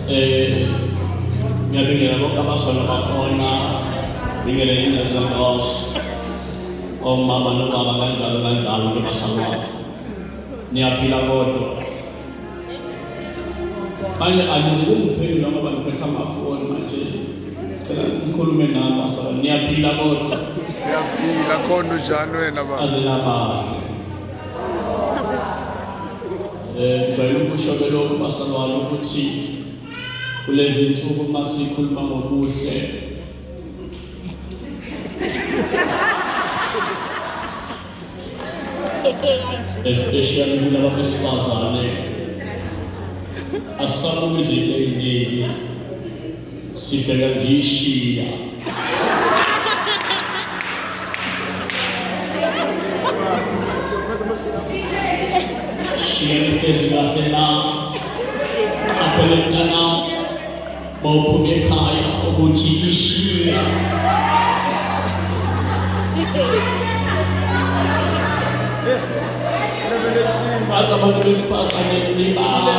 ngiyabingelela bonke abasona bakhona, bingelela ingane zangos, omama nobaba kanjalo kanjalo nabasalayo. Niyaphila kodwa. Manje angizukungiphendula ngoba ngiphethe amafoni manje. Cela ngikhulume nami asala. Niyaphila kodwa. Siyaphila khona njani wena baba? Azenabahle. Jwayele ukusho lokho basalwane ukuthi kulezi insuku masikhuluma ngobuhle especially kulaba besifazane asabuze izinto eziningi sibheka nje ishiya shiya ihlezi kahle na apheleka na bawuphume ekhaya ukuthi ishiya baza abantu besifazane nibahle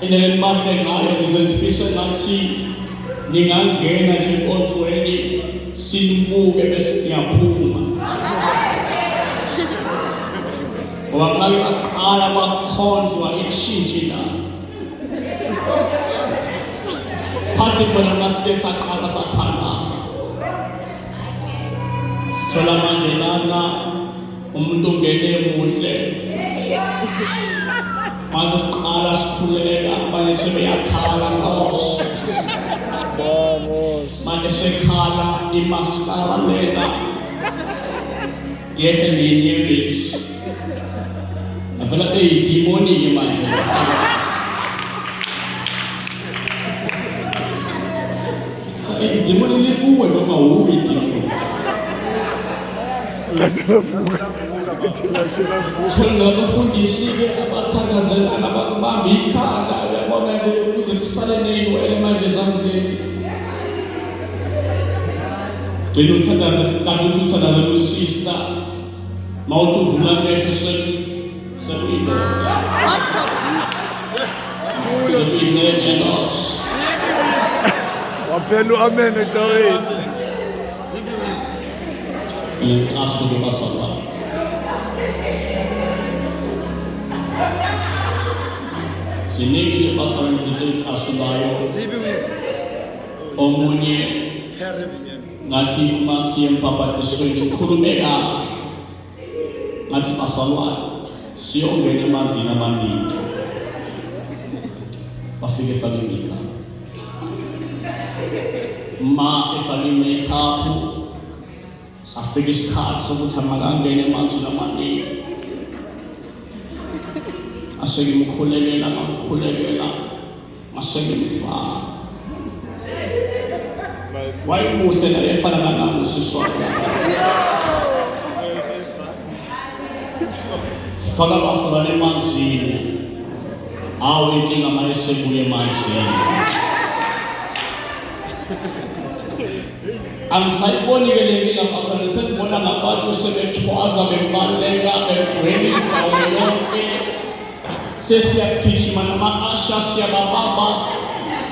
indlela nibahle ngayo ngize ngifise ngathi ningangena nje enkonzweni sinibuke bese niyaphuma ngoba manje baqala bakhonzwa itshintshi la phathi khona masike saqala sathandaza sola manje lana umuntu ongene emuhle mase siqala sikhuleka abanye sebeyakhala Nkosi manje sekhala imaskara lena yehle niyebisi afela demonic manje demonic likuwe noma uwi demonic thina abafundisi-ke abathangazelana abakubamba ikhanda uyabona nje ukuze kusale ney'nwele manje ezandleni gcina uthandaze kanti uthi uthandazela usista ma uthi uvula amehlo sekuyindoda sekuyinengelos waphela u-amen endaweni ngiyacasuke basalwane siningi basalwane izinto ey'casulayo omunye ngathi uma siye empapathisweni khulume kahle ngathi basalwane siyongena emanzini amaningi bafike efake i-makeup ma efake i-makeup safika isikhathi sokuthi amakangene emanzini amaningi aseke imkhulekela ngamkhulekela aseke imfaka wayemuhle naye efana kanami usisi wami faka basalwane emanzini awu inkinga ma esebuye emanzini angisayiboni-ke le nkinga basalwane sengibona ngabantu sebethwaza bebaleka begcwele indawo yonke sesiyagijima nama-asha siyababamba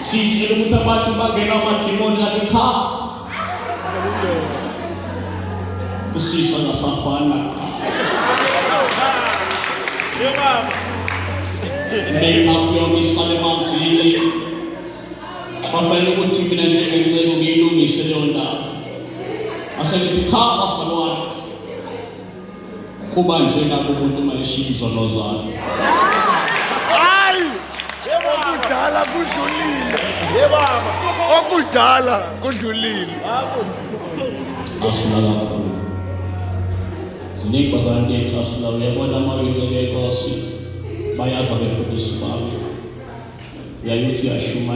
siyitshela ukuthi abantu bangena amadimoni kanti cha usisa ngasafana make-up yonke isale emanzini bafanele ukuthi mina njengecebo ngiyilungise leyo ndaba aselithi cha basalwane kuba njena kumuntu uma eshiya izono zakhe okudala kudlulile yebaba okudala kudlulile asula kakhulu ziningi bazalwane ngiyacasula uyabona uma uyicele Nkosi bayaza befundisi babo uyayuthi uyashuma